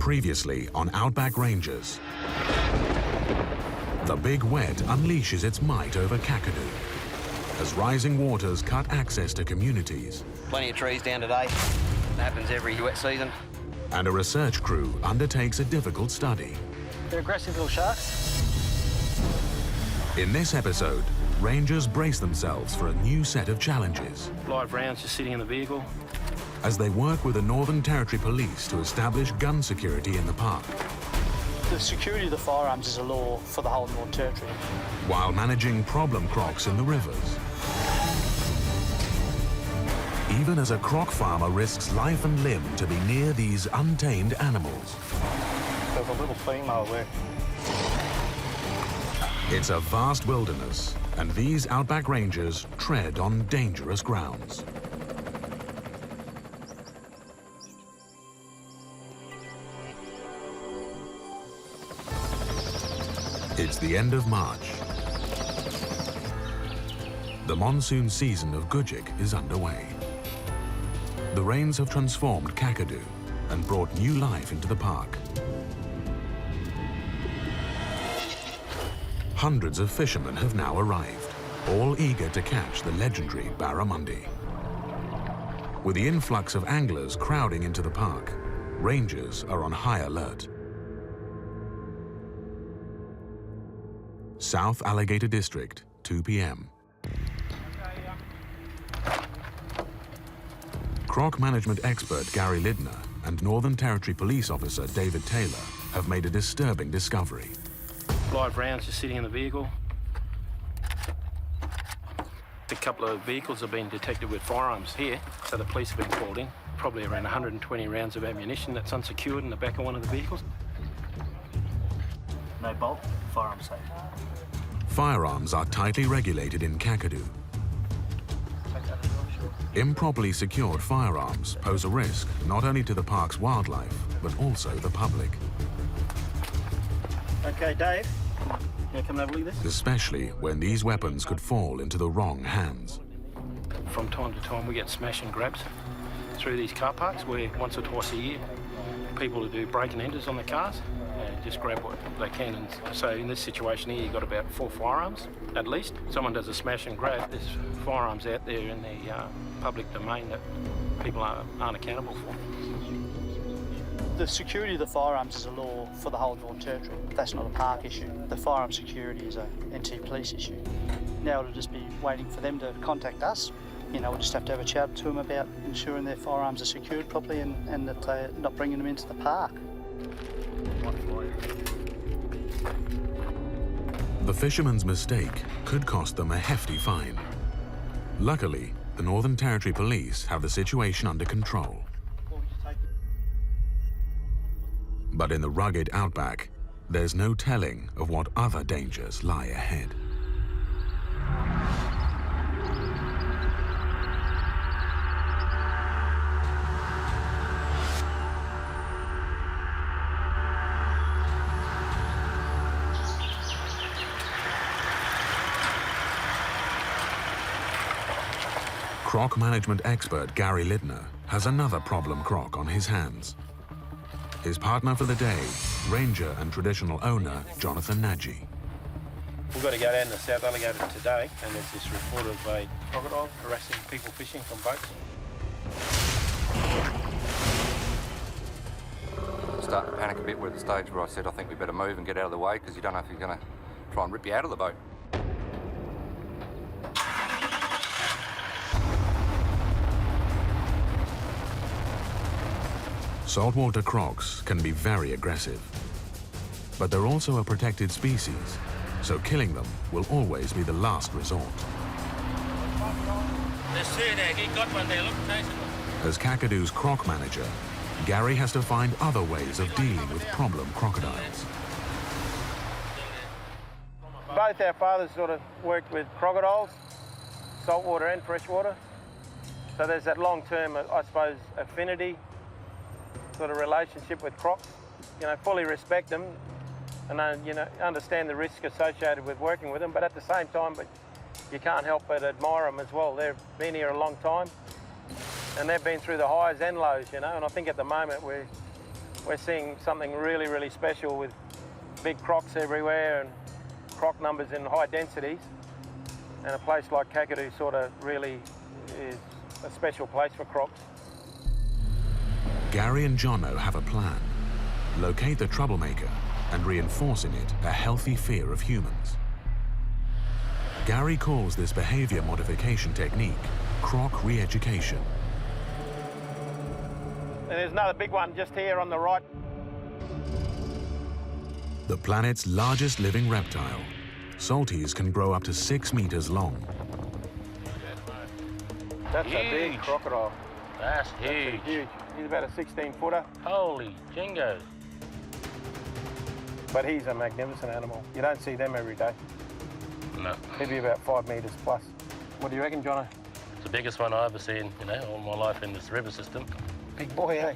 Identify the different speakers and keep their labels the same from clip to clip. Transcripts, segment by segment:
Speaker 1: Previously on Outback Rangers. The big wet unleashes its might over Kakadu as rising waters cut access to communities.
Speaker 2: Plenty of trees down today. It happens every wet season.
Speaker 1: And a research crew undertakes a difficult study.
Speaker 3: They're aggressive little sharks.
Speaker 1: In this episode, rangers brace themselves for a new set of challenges.
Speaker 3: Live rounds just sitting in the vehicle.
Speaker 1: As they work with the Northern Territory Police to establish gun security in the park.
Speaker 4: The security of the firearms is a law for the whole Northern Territory.
Speaker 1: While managing problem crocs in the rivers. Even as a croc farmer risks life and limb to be near these untamed animals.
Speaker 4: There's a little female there.
Speaker 1: It's a vast wilderness, and these Outback Rangers tread on dangerous grounds. It's the end of March. The monsoon season of Gudjik is underway. The rains have transformed Kakadu and brought new life into the park. Hundreds of fishermen have now arrived, all eager to catch the legendary Baramundi. With the influx of anglers crowding into the park, rangers are on high alert. South Alligator District, 2 p.m. Croc management expert Gary Lidner and Northern Territory Police Officer David Taylor have made a disturbing discovery.
Speaker 3: Live rounds just sitting in the vehicle. A couple of vehicles have been detected with firearms here, so the police have been called in. Probably around 120 rounds of ammunition that's unsecured in the back of one of the vehicles.
Speaker 4: No bolt, firearm safe.
Speaker 1: Firearms are tightly regulated in Kakadu. Improperly secured firearms pose a risk not only to the park's wildlife, but also the public.
Speaker 4: Okay, Dave, you come and have a look at this?
Speaker 1: Especially when these weapons could fall into the wrong hands.
Speaker 3: From time to time we get smash and grabs through these car parks where once or twice a year people who do break and enters on the cars just grab what they can. And so in this situation here, you've got about 4 firearms, at least. Someone does a smash and grab, there's firearms out there in the public domain that people aren't accountable for.
Speaker 4: The security of the firearms is a law for the whole Northern Territory. That's not a park issue. The firearm security is a NT police issue. Now it'll just be waiting for them to contact us. You know, we'll just have to have a chat to them about ensuring their firearms are secured properly and that they're not bringing them into the park.
Speaker 1: The fisherman's mistake could cost them a hefty fine. Luckily, the Northern Territory Police have the situation under control. But in the rugged outback, there's no telling of what other dangers lie ahead. Croc management expert Gary Lidner has another problem croc on his hands. His partner for the day, ranger and traditional owner, Jonathan Nagy.
Speaker 3: We've got to go down to South Alligator today, and there's this report of a crocodile harassing people fishing from boats.
Speaker 5: Starting to panic a bit. We're at the stage where I said I think we better move and get out of the way because you don't know if he's going to try and rip you out of the boat.
Speaker 1: Saltwater crocs can be very aggressive, but they're also a protected species, so killing them will always be the last resort.
Speaker 3: There's 2 there, he got one there, look,
Speaker 1: As Kakadu's croc manager, Gary has to find other ways of dealing with problem crocodiles.
Speaker 6: Both our fathers sort of worked with crocodiles, saltwater and freshwater, so there's that long-term, I suppose, affinity sort of relationship with crocs. You know, fully respect them and understand the risk associated with working with them, but at the same time, you can't help but admire them as well. They've been here a long time and they've been through the highs and lows, you know, and I think at the moment we're we're seeing something really, really special with big crocs everywhere and croc numbers in high densities. And a place like Kakadu sort of really is a special place for crocs.
Speaker 1: Gary and Jono have a plan. Locate the troublemaker and reinforce in it a healthy fear of humans. Gary calls this behavior modification technique croc re-education.
Speaker 6: And there's another big one just here on the right.
Speaker 1: The planet's largest living reptile, Salties can grow up to 6 meters long.
Speaker 6: That's a big crocodile.
Speaker 3: That's huge.
Speaker 6: Huge. He's about a 16-footer.
Speaker 3: Holy jingo.
Speaker 6: But he's a magnificent animal. You don't see them every day.
Speaker 3: No.
Speaker 6: He'd be about 5 meters plus. What do you reckon, Jono?
Speaker 3: It's the biggest one I've ever seen, all my life in this river system.
Speaker 6: Big boy, eh?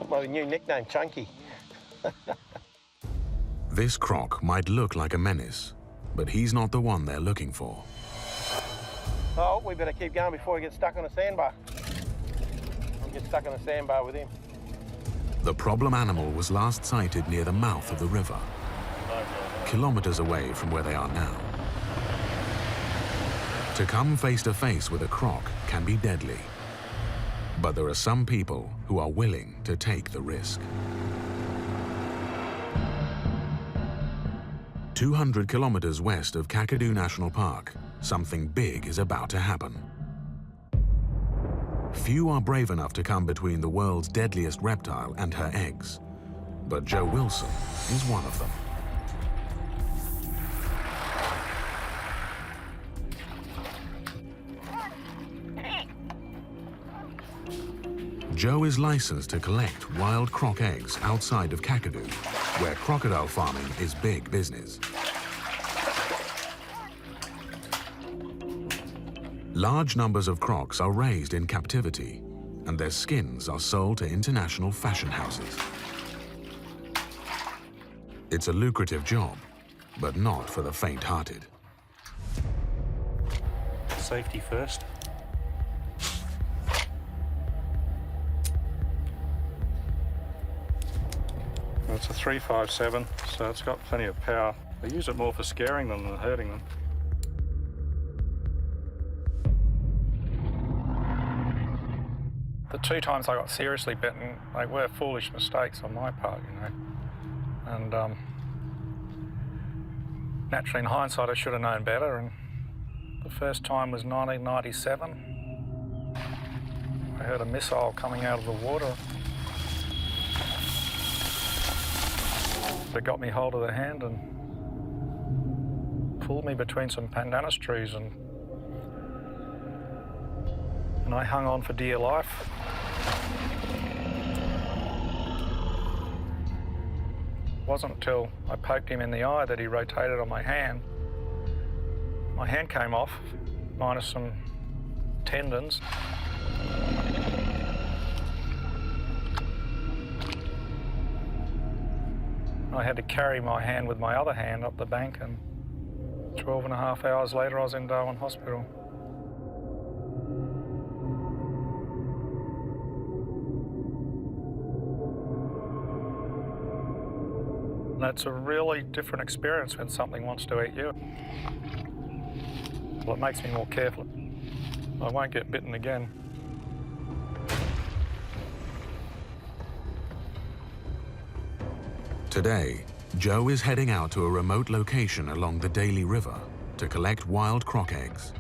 Speaker 6: My new nickname, Chunky.
Speaker 1: This croc might look like a menace, but he's not the one they're looking for.
Speaker 6: Oh, we better keep going before we get stuck on a sandbar. I'll get stuck on a sandbar with him.
Speaker 1: The problem animal was last sighted near the mouth of the river, kilometers away from where they are now. To come face to face with a croc can be deadly, but there are some people who are willing to take the risk. 200 kilometers west of Kakadu National Park, something big is about to happen. Few are brave enough to come between the world's deadliest reptile and her eggs, but Joe Wilson is one of them. Joe is licensed to collect wild croc eggs outside of Kakadu, where crocodile farming is big business. Large numbers of crocs are raised in captivity, and their skins are sold to international fashion houses. It's a lucrative job, but not for the faint-hearted.
Speaker 7: Safety first. It's a 357, so it's got plenty of power. I use it more for scaring them than hurting them. The 2 times I got seriously bitten, they were foolish mistakes on my part, And naturally, in hindsight, I should have known better. And the first time was 1997. I heard a missile coming out of the water. It got me hold of the hand and pulled me between some pandanus trees, and I hung on for dear life. It wasn't until I poked him in the eye that he rotated on my hand. My hand came off, minus some tendons. I had to carry my hand with my other hand up the bank, and 12.5 hours later I was in Darwin Hospital. That's a really different experience when something wants to eat you. Well, it makes me more careful. I won't get bitten again.
Speaker 1: Today, Joe is heading out to a remote location along the Daly River to collect wild croc eggs.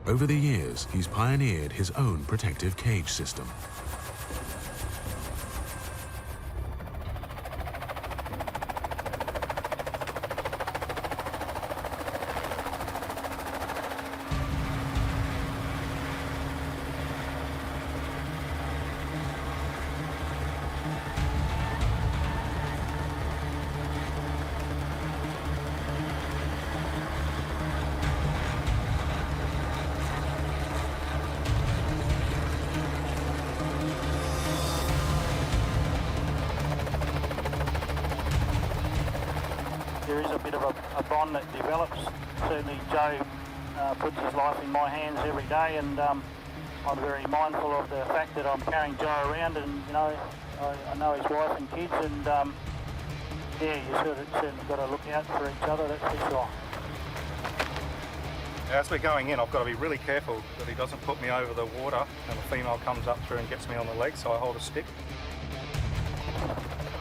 Speaker 1: Over the years, he's pioneered his own protective cage system.
Speaker 4: There is a bit of a bond that develops. Certainly Joe puts his life in my hands every day, and I'm very mindful of the fact that I'm carrying Joe around, and you know, I know his wife and kids, and yeah, you certainly got to look out for each other, that's for sure.
Speaker 7: As we're going in, I've got to be really careful that he doesn't put me over the water and the female comes up through and gets me on the leg, so I hold a stick.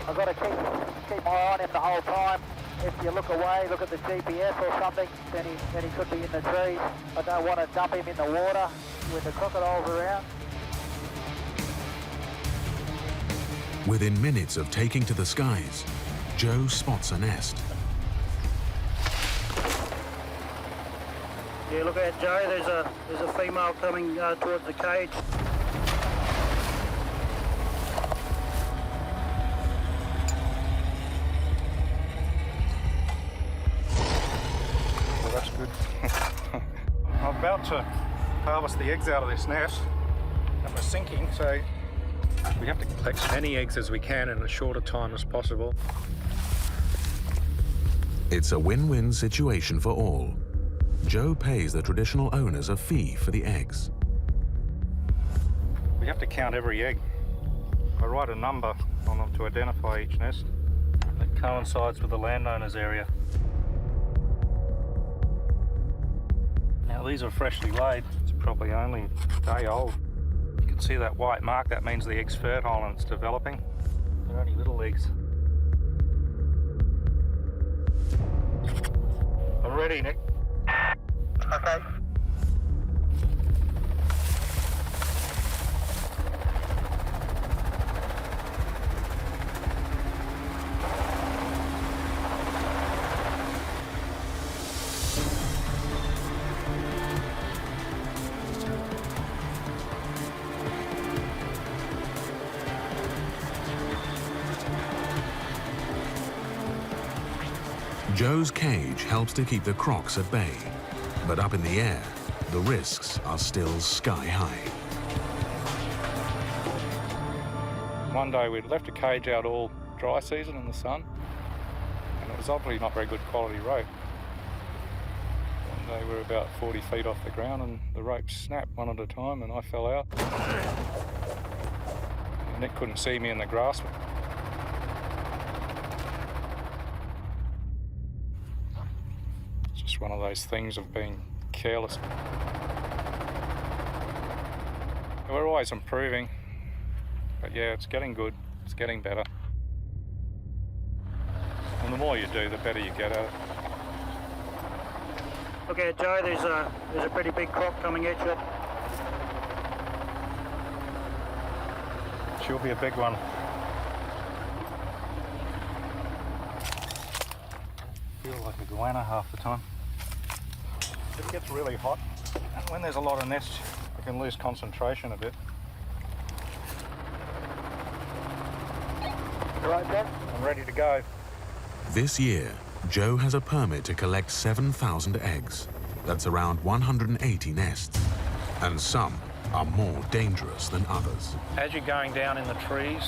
Speaker 4: I've got to keep my eye on him the whole time. If you look away, look at the GPS or something, then he could be in the trees. I don't want to dump him in the water with the crocodiles around.
Speaker 1: Within minutes of taking to the skies, Joe spots a nest.
Speaker 4: Yeah, look out, Joe. There's a female coming towards the cage.
Speaker 7: Well, that's good. I'm about to harvest the eggs out of this nest, and we're sinking, so we have to collect as many eggs as we can in as short a time as possible.
Speaker 1: It's a win-win situation for all. Joe pays the traditional owners a fee for the eggs.
Speaker 7: We have to count every egg. I write a number on them to identify each nest. That coincides with the landowner's area. Now these are freshly laid. It's probably only a day old. You can see that white mark, that means the egg's fertile and it's developing. They're only little eggs. I'm ready, Nick.
Speaker 4: Okay.
Speaker 1: Joe's cage helps to keep the crocs at bay, but up in the air, the risks are still sky high.
Speaker 7: One day we'd left a cage out all dry season in the sun, and it was obviously not very good quality rope. One day we were about 40 feet off the ground and the rope snapped one at a time and I fell out. And Nick couldn't see me in the grass. It's just one of those things of being careless. We're always improving, but yeah, it's getting good, it's getting better. And the more you do, the better you get at it.
Speaker 4: Okay, Joe, there's a pretty big croc coming at you.
Speaker 7: She'll be a big one. Feel like a goanna half the time. It gets really hot, and when there's a lot of nests, you can lose concentration a bit.
Speaker 4: You right, Joe?
Speaker 7: I'm ready to go.
Speaker 1: This year, Joe has a permit to collect 7,000 eggs. That's around 180 nests. And some are more dangerous than others.
Speaker 7: As you're going down in the trees,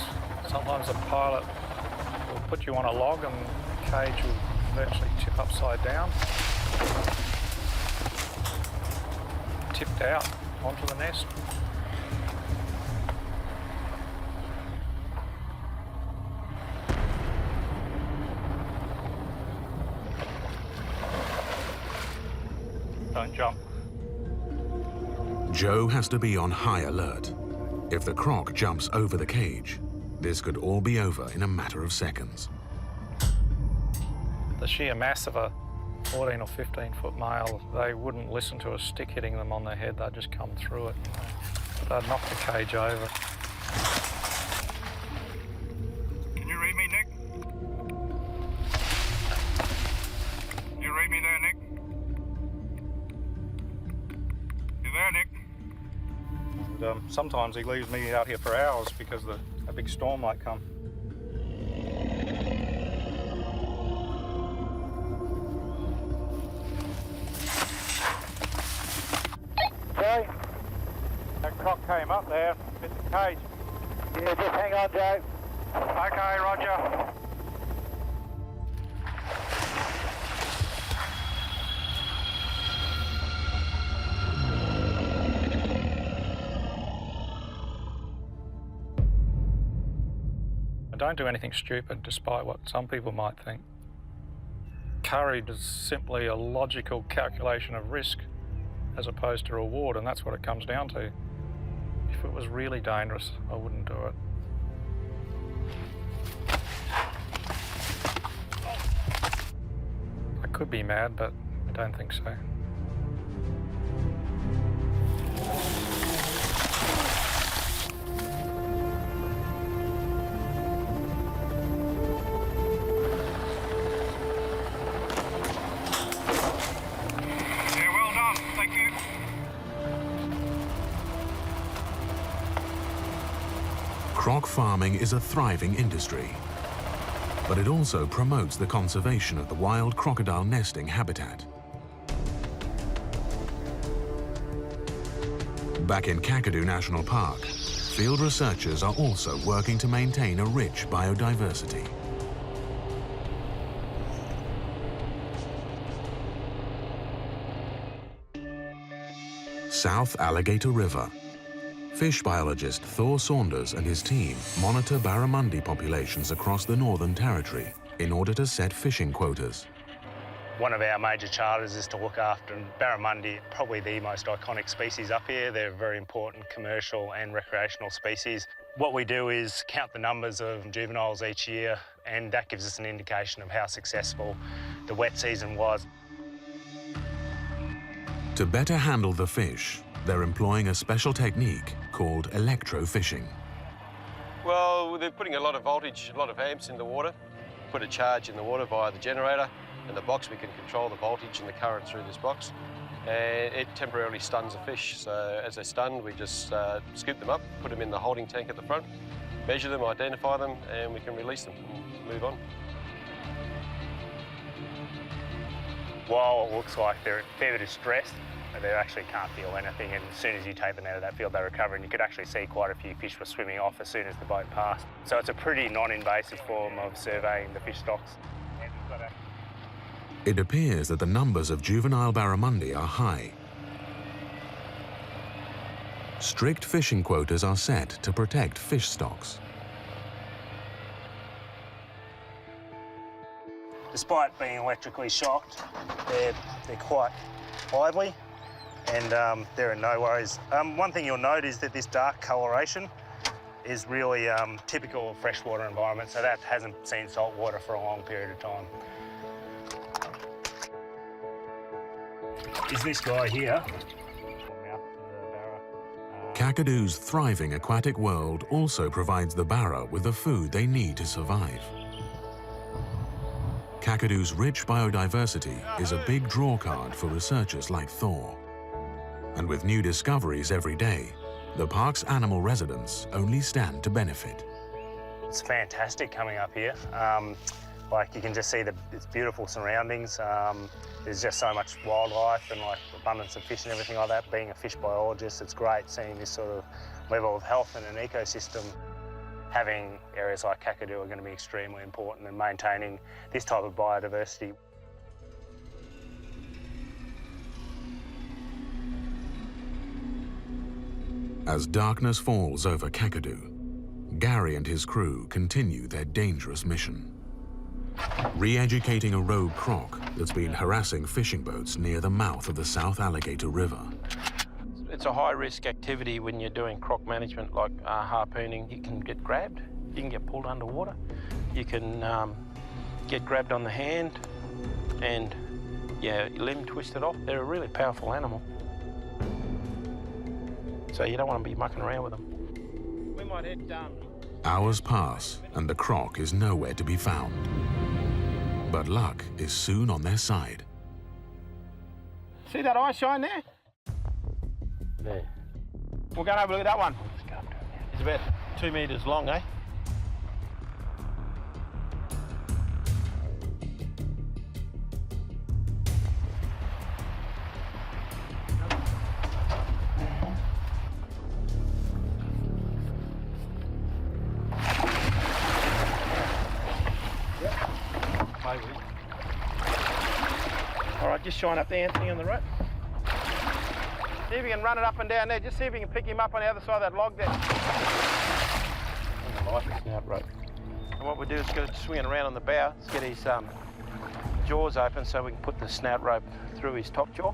Speaker 7: sometimes a pilot will put you on a log and the cage will virtually tip upside down. Tipped out onto the nest. Don't jump.
Speaker 1: Joe has to be on high alert. If the croc jumps over the cage, this could all be over in a matter of seconds.
Speaker 7: The sheer mass of a 14 or 15 foot male, they wouldn't listen to a stick hitting them on their head, they'd just come through it. They'd knock the cage over. Can you read me, Nick? You read me there, Nick? You there, Nick? And, sometimes he leaves me out here for hours because a big storm might come.
Speaker 4: Joe?
Speaker 7: That croc came up there, hit the cage.
Speaker 4: Yeah, just hang on, Joe.
Speaker 7: Okay, Roger. I don't do anything stupid, despite what some people might think. Courage is simply a logical calculation of risk as opposed to reward, and that's what it comes down to. If it was really dangerous, I wouldn't do it. I could be mad, but I don't think so.
Speaker 1: Croc farming is a thriving industry, but it also promotes the conservation of the wild crocodile nesting habitat. Back in Kakadu National Park, field researchers are also working to maintain a rich biodiversity. South Alligator River. Fish biologist Thor Saunders and his team monitor Baramundi populations across the Northern Territory in order to set fishing quotas.
Speaker 8: One of our major charters is to look after Baramundi, probably the most iconic species up here. They're a very important commercial and recreational species. What we do is count the numbers of juveniles each year, and that gives us an indication of how successful the wet season was.
Speaker 1: To better handle the fish, they're employing a special technique called electrofishing.
Speaker 9: Well, they're putting a lot of voltage, a lot of amps in the water, put a charge in the water via the generator, and the box, we can control the voltage and the current through this box, and it temporarily stuns the fish. So as they're stunned, we just scoop them up, put them in the holding tank at the front, measure them, identify them, and we can release them and move on.
Speaker 8: While it looks like they're a fair bit of stress, they actually can't feel anything, and as soon as you take them out of that field, they recover, and you could actually see quite a few fish were swimming off as soon as the boat passed. So it's a pretty non-invasive form of surveying the fish stocks.
Speaker 1: It appears that the numbers of juvenile barramundi are high. Strict fishing quotas are set to protect fish stocks.
Speaker 8: Despite being electrically shocked, they're quite lively, and there are no worries. One thing you'll note is that this dark coloration is really typical of freshwater environments, so that hasn't seen salt water for a long period of time. Is this guy here.
Speaker 1: Kakadu's thriving aquatic world also provides the barra with the food they need to survive. Kakadu's rich biodiversity is a big drawcard for researchers like Thor. And with new discoveries every day, the park's animal residents only stand to benefit.
Speaker 8: It's fantastic coming up here. Like you can just see its beautiful surroundings. There's just so much wildlife and like abundance of fish and everything like that. Being a fish biologist, it's great seeing this sort of level of health in an ecosystem. Having areas like Kakadu are going to be extremely important in maintaining this type of biodiversity.
Speaker 1: As darkness falls over Kakadu, Gary and his crew continue their dangerous mission. Re-educating a rogue croc that's been harassing fishing boats near the mouth of the South Alligator River.
Speaker 3: It's a high-risk activity when you're doing croc management, like harpooning. You can get grabbed, you can get pulled underwater, you can get grabbed on the hand and, yeah, limb twisted off. They're a really powerful animal. So you don't want to be mucking around with them.
Speaker 6: We might head down.
Speaker 1: Hours pass and the croc is nowhere to be found. But luck is soon on their side.
Speaker 6: See that eye shine there?
Speaker 3: There.
Speaker 6: We're going to have a look at that one.
Speaker 3: Let's go up to it now.
Speaker 6: It's about 2 metres long, eh?
Speaker 3: All right, just shine up there, Anthony, on the right.
Speaker 6: See if you can run it up and down there. Just see if you can pick him up on the other side of that log there.
Speaker 3: On the light, it's now right. And what we do is go swinging around on the bow, get his jaws open so we can put the snout rope through his top jaw.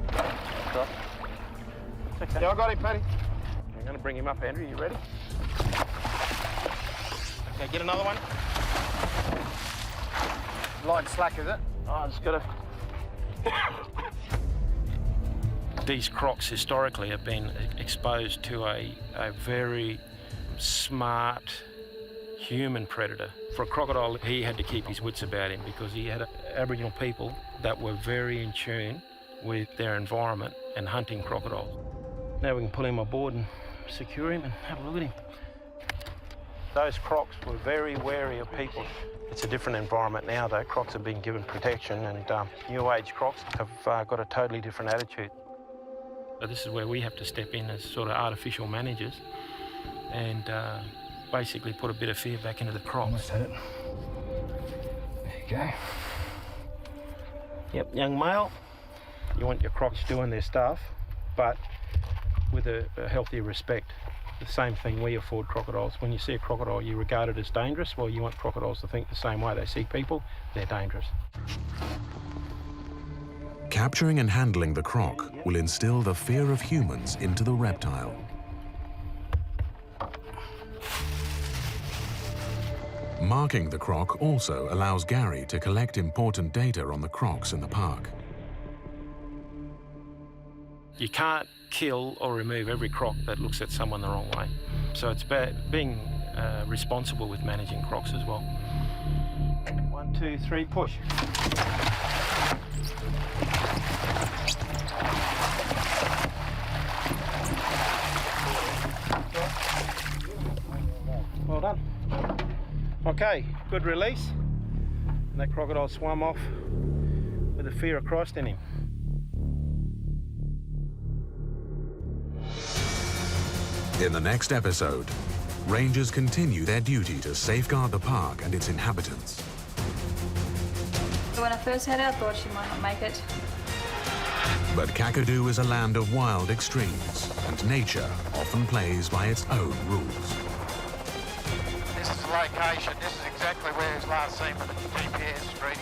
Speaker 3: It's okay.
Speaker 6: Yeah, I got him, Paddy.
Speaker 3: I'm going to bring him up, Andrew. You ready? Okay, get another one.
Speaker 6: Light and slack, is it?
Speaker 3: Oh, I just got to... These crocs historically have been exposed to a very smart human predator. For a crocodile, he had to keep his wits about him because he had Aboriginal people that were very in tune with their environment and hunting crocodiles. Now we can pull him aboard and secure him and have a look at him. Those crocs were very wary of people. It's a different environment now though. Crocs have been given protection and new age crocs have got a totally different attitude. So this is where we have to step in as sort of artificial managers and basically put a bit of fear back into the crocs.
Speaker 6: Almost had it. There you go.
Speaker 3: Yep, young male, you want your crocs doing their stuff, but with a healthy respect. The same thing we afford crocodiles. When you see a crocodile, you regard it as dangerous. Well, you want crocodiles to think the same way. They see people, they're dangerous.
Speaker 1: Capturing and handling the croc will instill the fear of humans into the reptile. Marking the croc also allows Gary to collect important data on the crocs in the park.
Speaker 3: You can't kill or remove every croc that looks at someone the wrong way. So it's about being responsible with managing crocs as well. 1, 2, 3, push. Well done. Okay, good release. And that crocodile swam off with the fear of Christ in him.
Speaker 1: In the next episode, rangers continue their duty to safeguard the park and its inhabitants.
Speaker 10: When I first had it, I thought she might not make it.
Speaker 1: But Kakadu is a land of wild extremes, and nature often plays by its own rules.
Speaker 11: This is the location. This is exactly where he was last seen with the GPS reading.